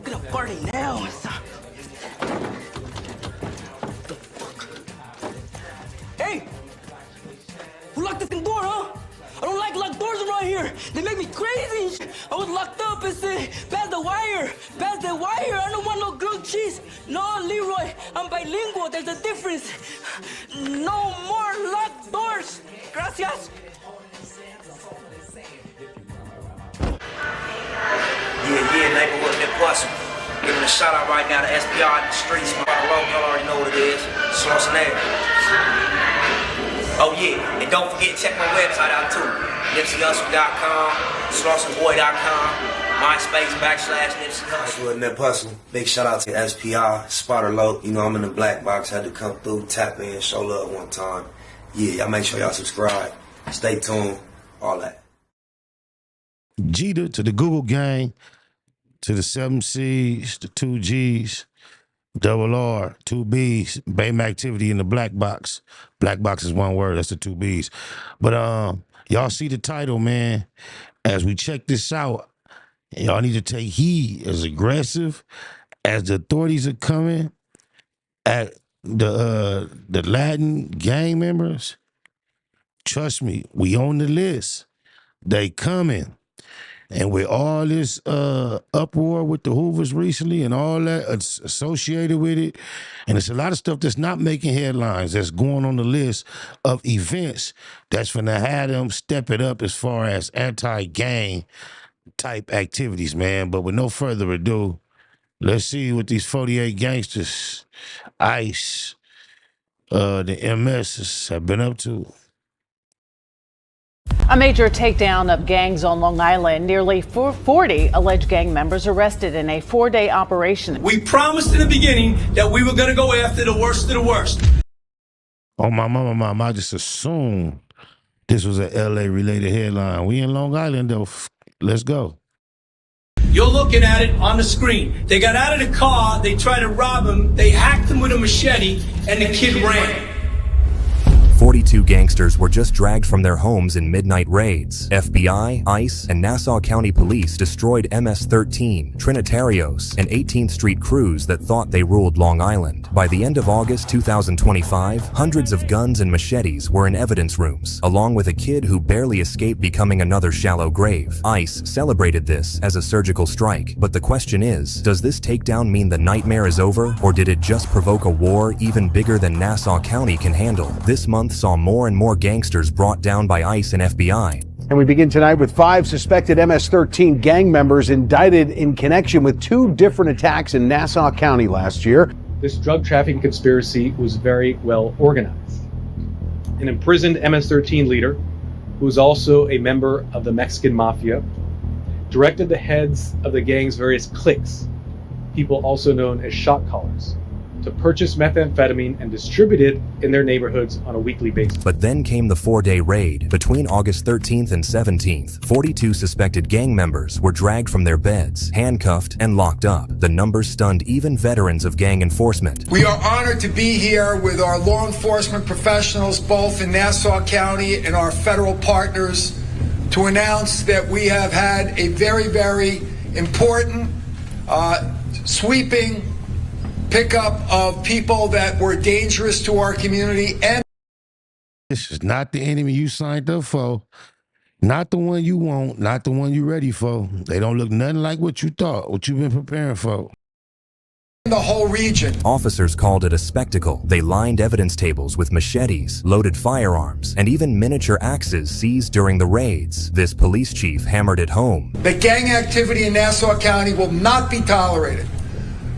I'm gonna party now. The fuck? Hey! Who locked this door, huh? I don't like locked doors around here. They make me crazy. I was locked up and said, pass the wire. Pass the wire. I don't want no grilled cheese. No, Leroy, I'm bilingual. There's a difference. No more locked doors. Gracias. Yeah, neighborhood Nip Hustle. Giving a shout out right now to SPR in the streets. Y'all already know what it is. Slauson there. Oh yeah, and don't forget to check my website out too. NipseyHustle.com, SlausonBoy.com, MySpace /Nipsey Hustle. With Nip Hustle. Big shout out to SPR, Spotter Low. You know I'm in the black box. Had to come through, tap in, show love one time. Yeah, y'all make sure y'all subscribe. Stay tuned. All that. Jeter to the Google gang, to the 7 C's, the 2 G's, double R, 2 B's, BAME activity in the black box. Black box is one word, that's the 2 B's. But y'all see the title, man. As we check this out, y'all need to take heed as aggressive as the authorities are coming at the Latin gang members. Trust me, we on the list. They coming. And with all this uproar with the Hoovers recently and all that associated with it, and it's a lot of stuff that's not making headlines that's going on the list of events that's finna have them step it up as far as anti-gang type activities, man. But with no further ado, let's see what these 48 gangsters, ICE, the MS have been up to. A major takedown of gangs on Long Island. Nearly 40 alleged gang members arrested in a 4-day operation. We promised in the beginning that we were going to go after the worst of the worst. Oh, my mama, I just assumed this was a LA-related headline. We in Long Island, though. Let's go. You're looking at it on the screen. They got out of the car, they tried to rob him, they hacked him with a machete, and the kid ran. 42 gangsters were just dragged from their homes in midnight raids. FBI, ICE, and Nassau County police destroyed MS-13, Trinitarios, an 18th Street cruise that thought they ruled Long Island. By the end of August 2025, hundreds of guns and machetes were in evidence rooms, along with a kid who barely escaped becoming another shallow grave. ICE celebrated this as a surgical strike, but the question is, does this takedown mean the nightmare is over, or did it just provoke a war even bigger than Nassau County can handle? This month saw more and more gangsters brought down by ICE and FBI. And we begin tonight with 5 suspected MS-13 gang members indicted in connection with 2 different attacks in Nassau County last year. This drug trafficking conspiracy was very well organized. An imprisoned MS-13 leader, who was also a member of the Mexican mafia, directed the heads of the gang's various cliques, people also known as shot callers, to purchase methamphetamine and distribute it in their neighborhoods on a weekly basis. But then came the 4-day raid. Between August 13th and 17th, 42 suspected gang members were dragged from their beds, handcuffed, and locked up. The numbers stunned even veterans of gang enforcement. We are honored to be here with our law enforcement professionals, both in Nassau County and our federal partners, to announce that we have had a very, very important, sweeping pickup of people that were dangerous to our community. And this is not the enemy you signed up for, not the one you want, not the one you ready for. They don't look nothing like what you thought, what you've been preparing for. The whole region. Officers called it a spectacle. They lined evidence tables with machetes, loaded firearms, and even miniature axes seized during the raids. This police chief hammered it home. The gang activity in Nassau County will not be tolerated.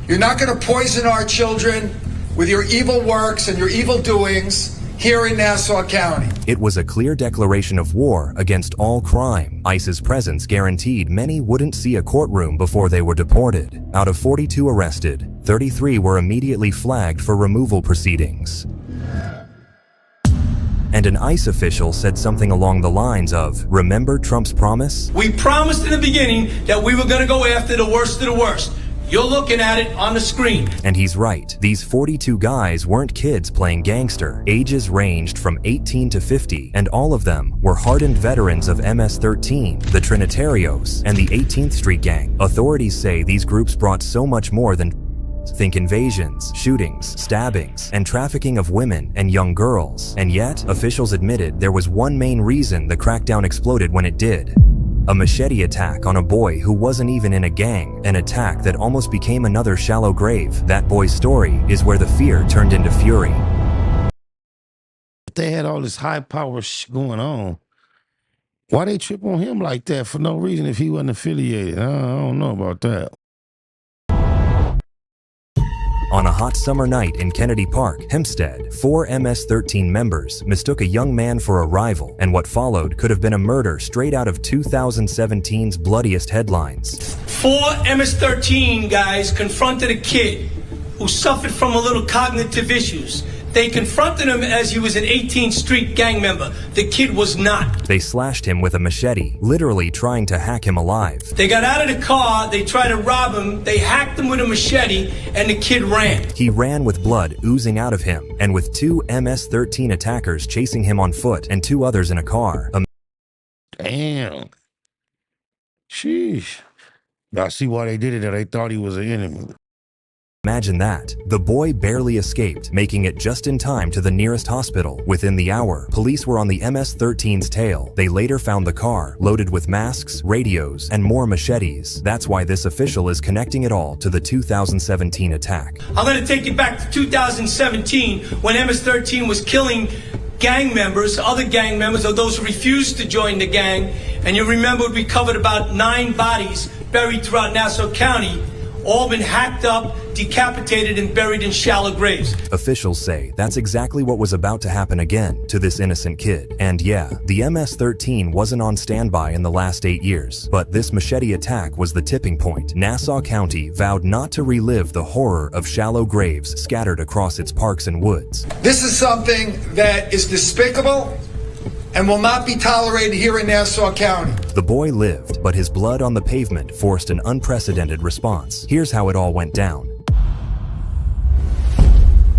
You're not going to poison our children with your evil works and your evil doings here in Nassau County. It was a clear declaration of war against all crime. ICE's presence guaranteed many wouldn't see a courtroom before they were deported. Out of 42 arrested, 33 were immediately flagged for removal proceedings. And an ICE official said something along the lines of, "Remember Trump's promise?" We promised in the beginning that we were going to go after the worst of the worst. You're looking at it on the screen. And he's right. These 42 guys weren't kids playing gangster. Ages ranged from 18 to 50, and all of them were hardened veterans of MS-13, the Trinitarios, and the 18th Street Gang. Authorities say these groups brought so much more than think invasions, shootings, stabbings, and trafficking of women and young girls. And yet, officials admitted there was one main reason the crackdown exploded when it did. A machete attack on a boy who wasn't even in a gang, an attack that almost became another shallow grave. That boy's story is where the fear turned into fury. They had all this high power going on. Why they trip on him like that for no reason if he wasn't affiliated? I don't know about that. On a hot summer night in Kennedy Park, Hempstead, 4 MS-13 members mistook a young man for a rival, and what followed could have been a murder straight out of 2017's bloodiest headlines. 4 MS-13 guys confronted a kid who suffered from a little cognitive issues. They confronted him as he was an 18th Street gang member. The kid was not. They slashed him with a machete, literally trying to hack him alive. They got out of the car, they tried to rob him, they hacked him with a machete, and the kid ran. He ran with blood oozing out of him, and with 2 MS-13 attackers chasing him on foot and 2 others in a car. Damn. Sheesh. Y'all see why they did it, that they thought he was an enemy. Imagine that. The boy barely escaped, making it just in time to the nearest hospital. Within the hour, police were on the MS-13's tail. They later found the car, loaded with masks, radios, and more machetes. That's why this official is connecting it all to the 2017 attack. I'm going to take you back to 2017 when MS-13 was killing gang members, other gang members, or those who refused to join the gang. And you remember we covered about 9 bodies buried throughout Nassau County, all been hacked up, decapitated, and buried in shallow graves. Officials say that's exactly what was about to happen again to this innocent kid. And yeah, the MS-13 wasn't on standby in the last 8 years, but this machete attack was the tipping point. Nassau County vowed not to relive the horror of shallow graves scattered across its parks and woods. This is something that is despicable and will not be tolerated here in Nassau County. The boy lived, but his blood on the pavement forced an unprecedented response. Here's how it all went down.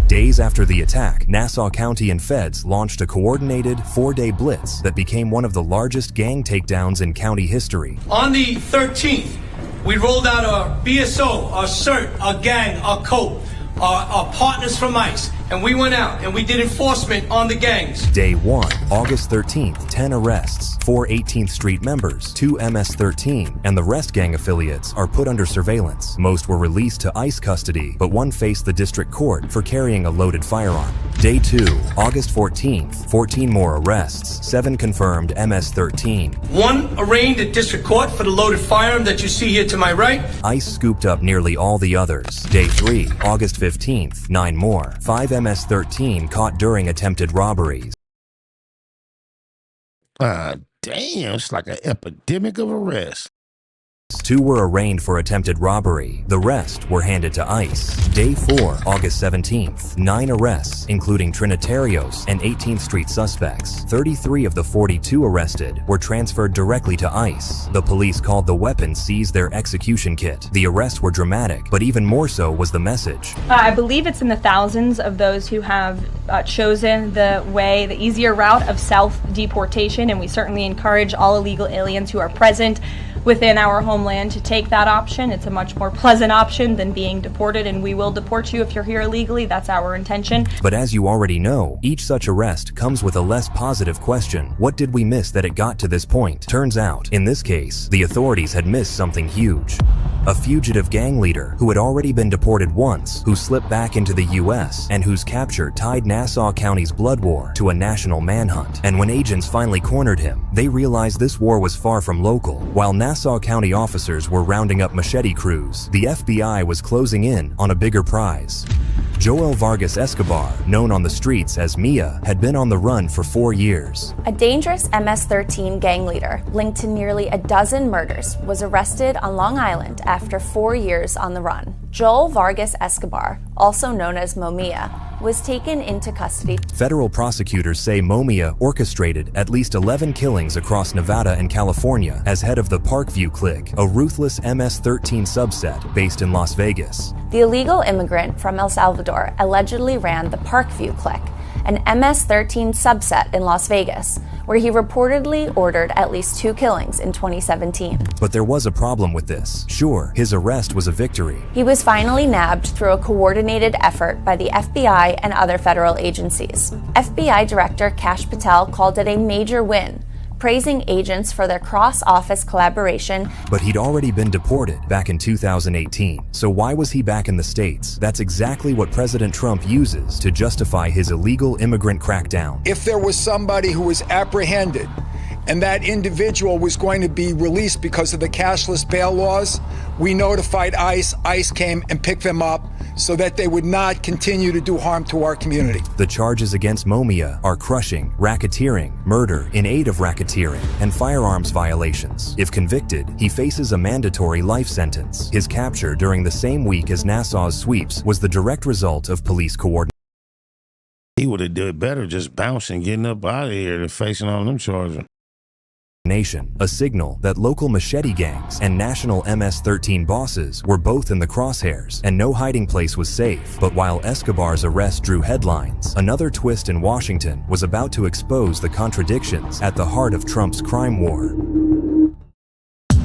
Days after the attack, Nassau County and feds launched a coordinated 4-day blitz that became one of the largest gang takedowns in county history. On the 13th, we rolled out our BSO, our CERT, our gang, our COPE, our partners from ICE, and we went out and we did enforcement on the gangs. Day 1, August 13th, 10 arrests, 4 18th Street members, 2 MS-13, and the rest gang affiliates are put under surveillance. Most were released to ICE custody, but one faced the district court for carrying a loaded firearm. Day 2, August 14th, 14 more arrests, 7 confirmed MS-13. 1 arraigned at district court for the loaded firearm that you see here to my right. ICE scooped up nearly all the others. Day 3, August 15th, 9 more, 5 MS-13 caught during attempted robberies. Damn, it's like an epidemic of arrests. 2 were arraigned for attempted robbery. The rest were handed to ICE. Day 4, August 17th, 9 arrests, including Trinitarios and 18th Street suspects. 33 of the 42 arrested were transferred directly to ICE. The police called the weapons seized their execution kit. The arrests were dramatic, but even more so was the message. I believe it's in the thousands of those who have chosen the easier route of self-deportation, and we certainly encourage all illegal aliens who are present within our homeland to take that option. It's a much more pleasant option than being deported, and we will deport you if you're here illegally. That's our intention. But as you already know, each such arrest comes with a less positive question. What did we miss that it got to this point? Turns out, in this case, the authorities had missed something huge. A fugitive gang leader who had already been deported once, who slipped back into the US, and whose capture tied Nassau County's blood war to a national manhunt. And when agents finally cornered him, they realized this war was far from local. While Nassau County officers were rounding up machete crews, the FBI was closing in on a bigger prize. Joel Vargas Escobar, known on the streets as Mia, had been on the run for 4 years. A dangerous MS-13 gang leader linked to nearly a dozen murders was arrested on Long Island after 4 years on the run. Joel Vargas Escobar, also known as Momia, was taken into custody. Federal prosecutors say Momia orchestrated at least 11 killings across Nevada and California as head of the Parkview Clique, a ruthless MS-13 subset based in Las Vegas. The illegal immigrant from El Salvador allegedly ran the Parkview Clique, an MS-13 subset in Las Vegas, where he reportedly ordered at least 2 killings in 2017. But there was a problem with this. Sure, his arrest was a victory. He was finally nabbed through a coordinated effort by the FBI and other federal agencies. FBI Director Kash Patel called it a major win, praising agents for their cross-office collaboration. But he'd already been deported back in 2018. So why was he back in the States? That's exactly what President Trump uses to justify his illegal immigrant crackdown. If there was somebody who was apprehended and that individual was going to be released because of the cashless bail laws, we notified ICE. ICE came and picked them up so that they would not continue to do harm to our community. The charges against Momia are crushing, racketeering, murder in aid of racketeering, and firearms violations. If convicted, he faces a mandatory life sentence. His capture during the same week as Nassau's sweeps was the direct result of police coordination. He would have done better just bouncing, getting up out of here than facing all them charges. A signal that local machete gangs and national MS-13 bosses were both in the crosshairs, and no hiding place was safe. But while Escobar's arrest drew headlines, another twist in Washington was about to expose the contradictions at the heart of Trump's crime war.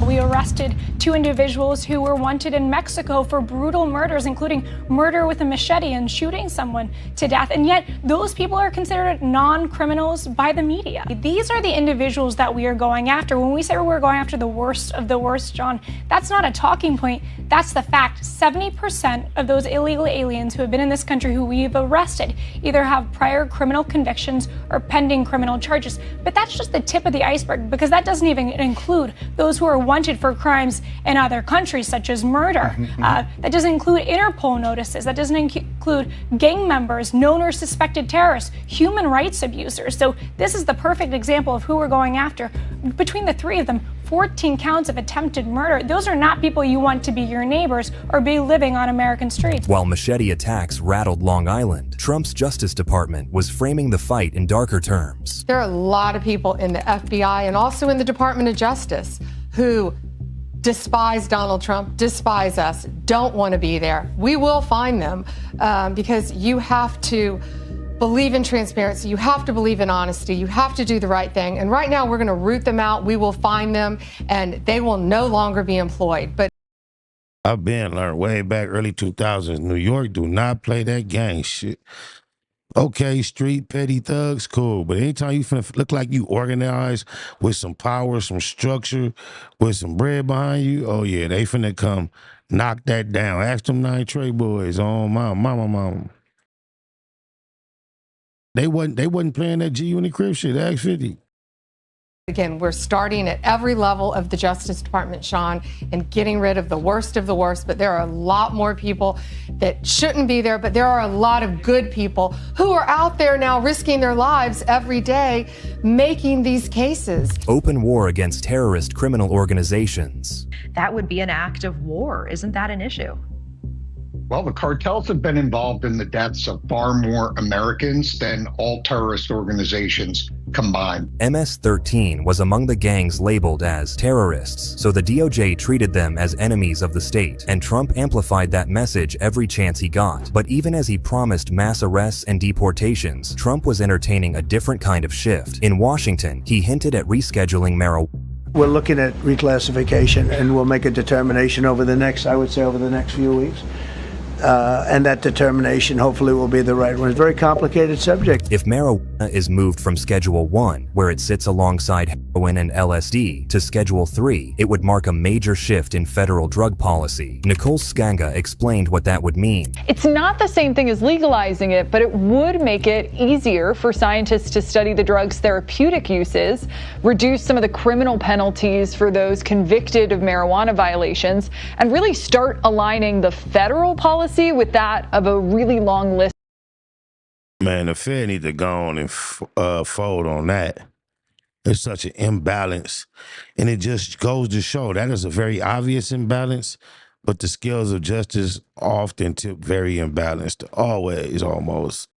We arrested 2 individuals who were wanted in Mexico for brutal murders, including murder with a machete and shooting someone to death. And yet those people are considered non-criminals by the media. These are the individuals that we are going after. When we say we're going after the worst of the worst, John, that's not a talking point. That's the fact. 70% of those illegal aliens who have been in this country who we've arrested either have prior criminal convictions or pending criminal charges. But that's just the tip of the iceberg, because that doesn't even include those who are wanted for crimes in other countries, such as murder. That doesn't include Interpol notices. That doesn't include gang members, known or suspected terrorists, human rights abusers. So this is the perfect example of who we're going after. Between the 3 of them, 14 counts of attempted murder. Those are not people you want to be your neighbors or be living on American streets. While machete attacks rattled Long Island, Trump's Justice Department was framing the fight in darker terms. There are a lot of people in the FBI and also in the Department of Justice who despise Donald Trump, despise us, don't want to be there. We will find them because you have to believe in transparency. You have to believe in honesty. You have to do the right thing. And right now we're going to root them out. We will find them and they will no longer be employed. But I've been learned way back early 2000s. New York do not play that gang shit. Okay, street petty thugs, cool. But anytime you finna look like you organized with some power, some structure, with some bread behind you, oh yeah, they finna come knock that down. Ask them 9 Trey boys on my mama. They wasn't playing that G Unit Crib shit. Ask 50. again, we're starting at every level of the Justice Department, Sean, and getting rid of the worst, but there are a lot more people that shouldn't be there, but there are a lot of good people who are out there now risking their lives every day making these cases. Open war against terrorist criminal organizations. That would be an act of war. Isn't that an issue? Well, the cartels have been involved in the deaths of far more Americans than all terrorist organizations combined. MS-13 was among the gangs labeled as terrorists, so the DOJ treated them as enemies of the state, and Trump amplified that message every chance he got. But even as he promised mass arrests and deportations, Trump was entertaining a different kind of shift. In Washington, he hinted at rescheduling marijuana. We're looking at reclassification, and we'll make a determination over the next few weeks. And that determination hopefully will be the right one. It's a very complicated subject. If marijuana is moved from Schedule 1, where it sits alongside heroin and LSD, to Schedule 3, it would mark a major shift in federal drug policy. Nicole Skanga explained what that would mean. It's not the same thing as legalizing it, but it would make it easier for scientists to study the drug's therapeutic uses, reduce some of the criminal penalties for those convicted of marijuana violations, and really start aligning the federal policy with that of a really long list. Man, the Fed need to go on and fold on that. There's such an imbalance, and it just goes to show that is a very obvious imbalance, but the scales of justice often tip very imbalanced, always almost.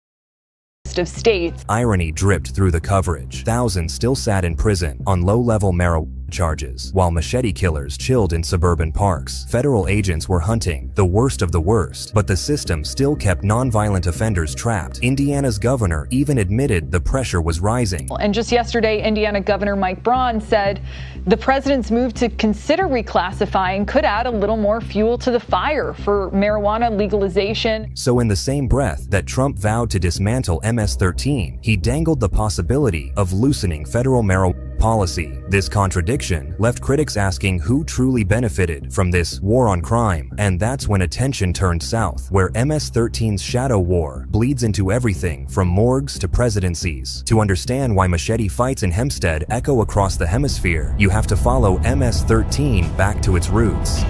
Of states. Irony dripped through the coverage. Thousands still sat in prison on low-level marijuana charges, while machete killers chilled in suburban parks. Federal agents were hunting the worst of the worst, but the system still kept nonviolent offenders trapped. Indiana's governor even admitted the pressure was rising. And just yesterday, Indiana Governor Mike Braun said the president's move to consider reclassifying could add a little more fuel to the fire for marijuana legalization. So in the same breath that Trump vowed to dismantle MS-13, he dangled the possibility of loosening federal marijuana policy. This contradiction left critics asking who truly benefited from this war on crime, and that's when attention turned south, where MS-13's shadow war bleeds into everything from morgues to presidencies. To understand why machete fights in Hempstead echo across the hemisphere, you have to follow MS-13 back to its roots.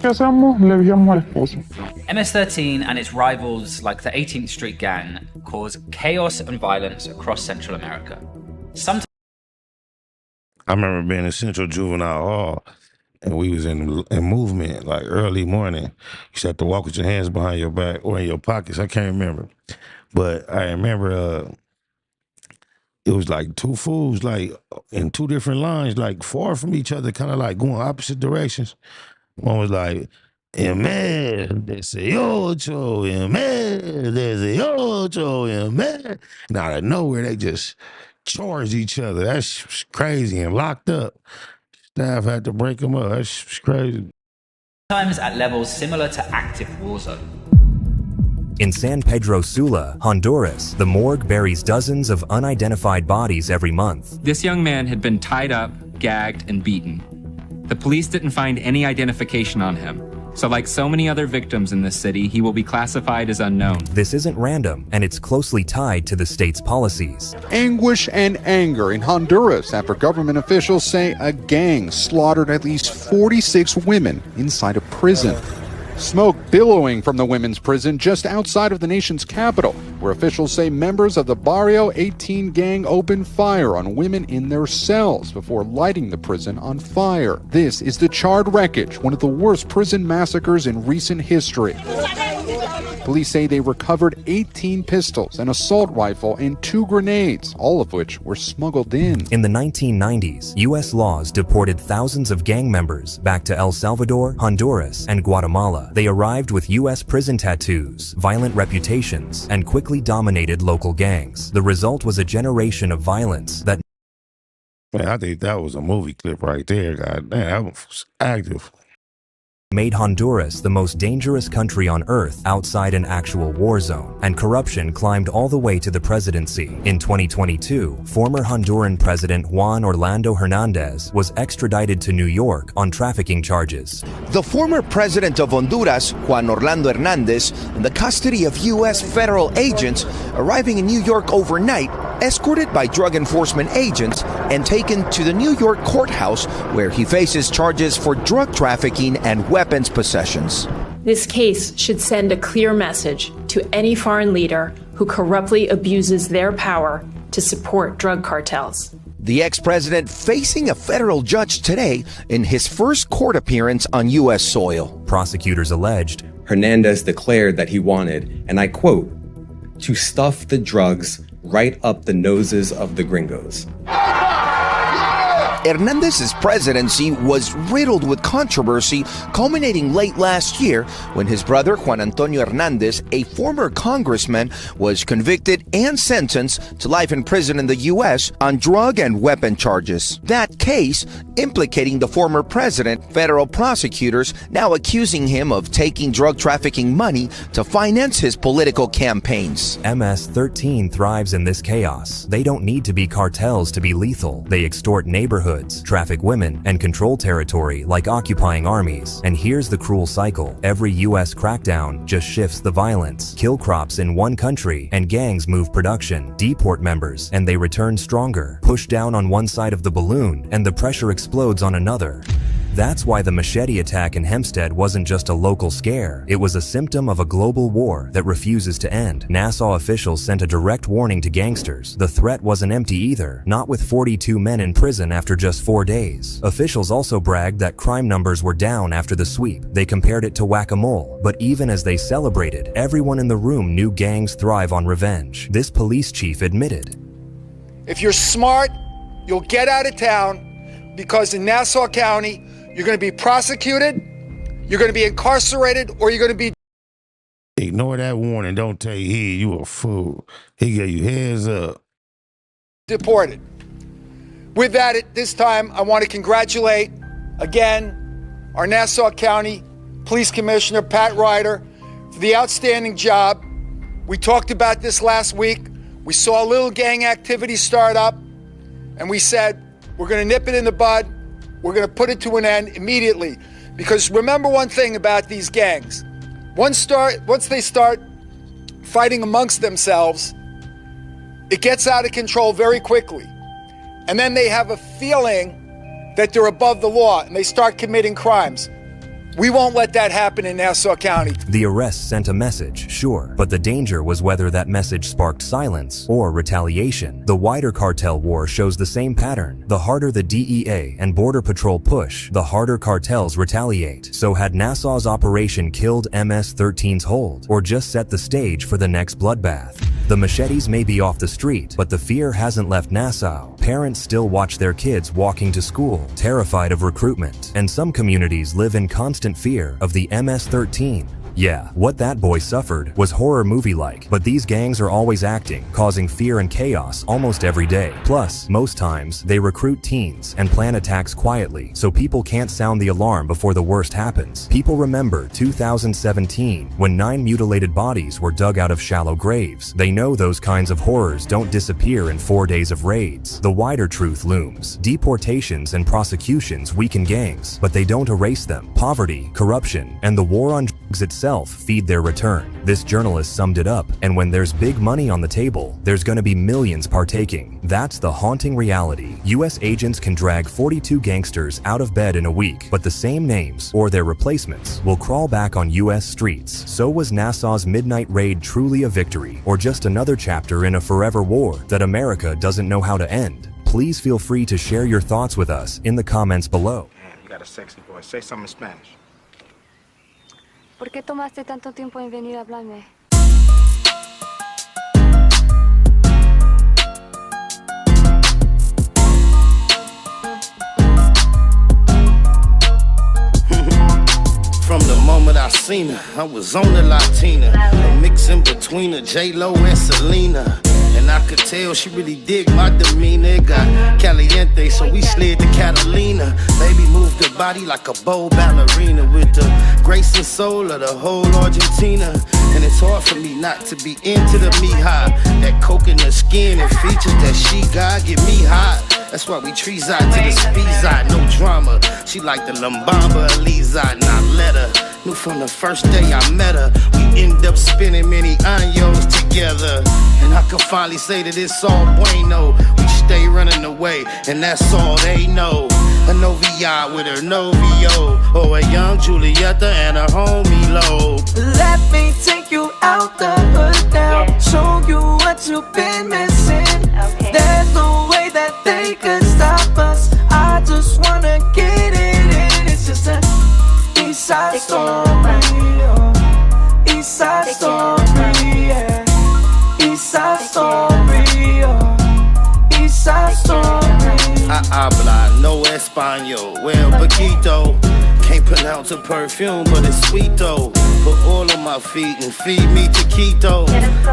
MS-13 and its rivals like the 18th Street Gang cause chaos and violence across Central America. Sometimes I remember being in Central Juvenile Hall, and we was in movement, like early morning. You used to have to walk with your hands behind your back or in your pockets. I can't remember. But I remember it was like two fools, like in two different lines, like far from each other, kind of like going opposite directions. One was like, MS-18, MS-18, MS. And out of nowhere, they just charged each other. That's crazy, and locked up. Staff had to break them up. That's crazy. at levels similar to active war zone. In San Pedro Sula, Honduras, the morgue buries dozens of unidentified bodies every month. This young man had been tied up, gagged, and beaten. The police didn't find any identification on him. So like so many other victims in this city, he will be classified as unknown. This isn't random, and it's closely tied to the state's policies. Anguish and anger in Honduras after government officials say a gang slaughtered at least 46 women inside a prison. Smoke billowing from the women's prison just outside of the nation's capital, where officials say members of the Barrio 18 gang opened fire on women in their cells before lighting the prison on fire. This is the charred wreckage, one of the worst prison massacres in recent history. Police say they recovered 18 pistols, an assault rifle, and 2 grenades, all of which were smuggled in. In the 1990s, U.S. laws deported thousands of gang members back to El Salvador, Honduras, and Guatemala. They arrived with U.S. prison tattoos, violent reputations, and quickly dominated local gangs. The result was a generation of violence that... Man, I think that was a movie clip right there. God damn, that was active. Made Honduras the most dangerous country on earth outside an actual war zone, and corruption climbed all the way to the presidency. In 2022, former Honduran President Juan Orlando Hernandez was extradited to New York on trafficking charges. The former president of Honduras, Juan Orlando Hernandez, in the custody of U.S. federal agents, arriving in New York overnight, escorted by drug enforcement agents, and taken to the New York courthouse, where he faces charges for drug trafficking and weapons possessions. This case should send a clear message to any foreign leader who corruptly abuses their power to support drug cartels. The ex-president facing a federal judge today in his first court appearance on U.S. soil. Prosecutors alleged Hernandez declared that he wanted, and I quote, to stuff the drugs right up the noses of the gringos. Hernandez's presidency was riddled with controversy, culminating late last year when his brother Juan Antonio Hernandez, a former congressman, was convicted and sentenced to life in prison in the U.S. on drug and weapon charges. That case implicating the former president, federal prosecutors now accusing him of taking drug trafficking money to finance his political campaigns. MS-13 thrives in this chaos. They don't need to be cartels to be lethal. They extort neighborhoods, traffic women, and control territory like occupying armies. And here's the cruel cycle. Every U.S. crackdown just shifts the violence. Kill crops in one country, and gangs move production. Deport members, and they return stronger. Push down on one side of the balloon, and the pressure explodes on another. That's why the machete attack in Hempstead wasn't just a local scare. It was a symptom of a global war that refuses to end. Nassau officials sent a direct warning to gangsters. The threat wasn't empty either, not with 42 men in prison after just 4 days. Officials also bragged that crime numbers were down after the sweep. They compared it to whack-a-mole. But even as they celebrated, everyone in the room knew gangs thrive on revenge. This police chief admitted, If you're smart, you'll get out of town, because in Nassau County, you're going to be prosecuted, you're going to be incarcerated, or you're going to be... Ignore that warning. Don't take heed. You a fool. He gave you heads up. deported. With that, at this time, I want to congratulate, again, our Nassau County Police Commissioner, Pat Ryder, for the outstanding job. We talked about this last week. We saw a little gang activity start up, and we said, we're going to nip it in the bud. We're going to put it to an end immediately. Because remember one thing about these gangs. Once they start fighting amongst themselves, it gets out of control very quickly. And then they have a feeling that they're above the law, and they start committing crimes. We won't let that happen in Nassau County. The arrest sent a message, sure, but the danger was whether that message sparked silence or retaliation. The wider cartel war shows the same pattern. The harder the DEA and Border Patrol push, the harder cartels retaliate. So had Nassau's operation killed MS-13's hold, or just set the stage for the next bloodbath? The machetes may be off the street, but the fear hasn't left Nassau. Parents still watch their kids walking to school, terrified of recruitment, and some communities live in constant fear of the MS-13. Yeah, what that boy suffered was horror movie-like, but these gangs are always acting, causing fear and chaos almost every day. Plus, most times, they recruit teens and plan attacks quietly, so people can't sound the alarm before the worst happens. People remember 2017, when 9 mutilated bodies were dug out of shallow graves. They know those kinds of horrors don't disappear in 4 days of raids. The wider truth looms. Deportations and prosecutions weaken gangs, but they don't erase them. Poverty, corruption, and the war on drugs itself feed their return. This journalist summed it up, and when there's big money on the table, there's gonna be millions partaking. That's the haunting reality. US agents can drag 42 gangsters out of bed in a week, but the same names, or their replacements, will crawl back on US streets. So was Nassau's midnight raid truly a victory, or just another chapter in a forever war that America doesn't know how to end? Please feel free to share your thoughts with us in the comments below. Man, you got a sexy voice. Say something in Spanish. ¿Por qué tomaste tanto tiempo en venir a hablarme? From the moment I seen her, I was on the Latina, a mix in between a J-Lo and Selena. And I could tell she really dig my demeanor. It got caliente, so we slid to Catalina. Baby moved her body like a bold ballerina, with the grace and soul of the whole Argentina. And it's hard for me not to be into the mija. That coconut skin and features that she got get me hot. That's why we trees out to the speeds out, no drama. She like the Lambamba Eliza, and I let her. Knew from the first day I met her, we end up spending many años together. And I can finally say that it's all bueno. We stay running away, and that's all they know. A novia with her novio, or a young Julieta and her homie Lo. Let me take you out the hood now, show you what you've been missing. There's no way that they could stop us. I just wanna get it in. It's just a Eastside story, Eastside story, yeah. Eastside story, Eastside story. Habla no español, well poquito. Can't pronounce her perfume, but it's sweet though. Put oil on my feet and feed me taquitos.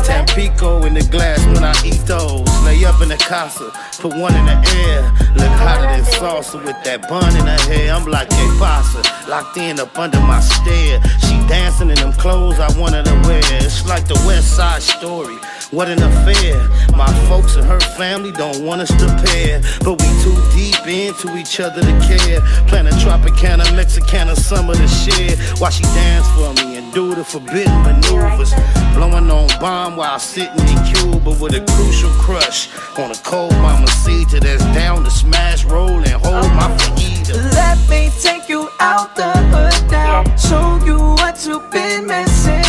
Tampico in the glass when I eat those. Lay up in the casa, put one in the air. Look hotter than salsa with that bun in her hair. I'm like, que pasa? Locked in up under my stare. She dancing in them clothes I wanted to wear. It's like the West Side Story. What an affair. My folks and her family don't want us to pair, but we too deep into each other to care. Plan a Tropicana, Mexicana summer to share, while she dance for me and do the forbidden maneuvers. Blowing on bomb while sitting in Cuba with a crucial crush on a cold mamacita that's down to smash, roll, and hold my fajita. freedom. Let me take you out the hood now. Show you what you've been missing.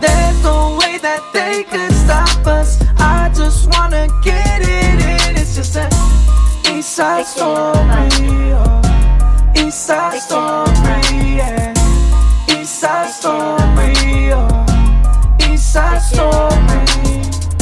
There's no way that they could stop us. I just wanna get it in. It's just an East Side story. East Side story, yeah. East Side story, East Side story.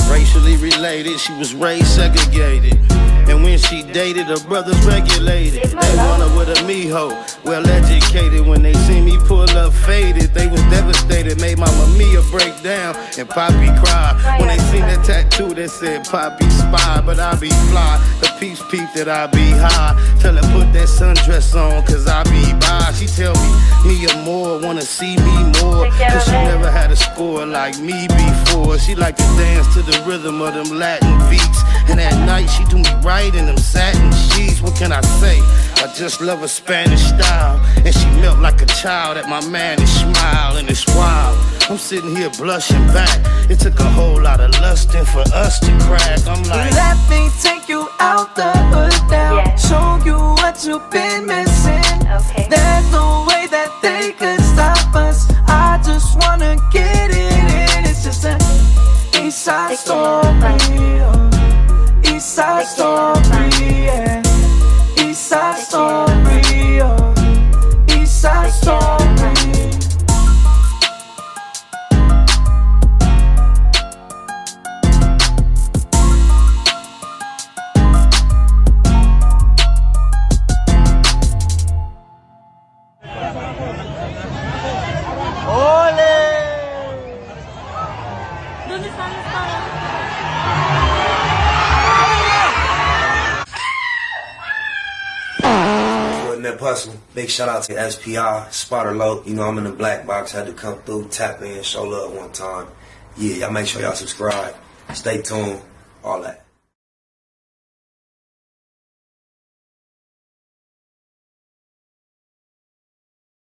Racially related, she was race segregated. And when she dated, her brothers regulated. They want her with a mijo, well educated. When they see me pull up faded, they was devastated. Made Mama Mia break down and Poppy cry. When they seen that tattoo that said Poppy spy, but I be fly. The peeps peep that I be high. Tell her put that sundress on, cause I be by. She tell me Mia Moore wanna see me more, cause she never had a score like me before. She like to dance to the rhythm of them Latin beats, and at night she do me right in them satin sheets. What can I say? I just love her Spanish style, and she melt like a child at my mannish smile, and it's wild. I'm sitting here blushing back. It took a whole lot of lusting for us to crack. I'm like, let me take you out the hood now. Show you what you've been missing. There's no way that they could stop us. I just wanna get it in. It's just an East Side story. East Side story, yeah. East Side story, East Side story. Hustle. Big shout out to SPI, Spotter Low. You know, I'm in the black box. Had to come through, tap in, show love one time. Yeah, y'all make sure y'all subscribe. Stay tuned. All that.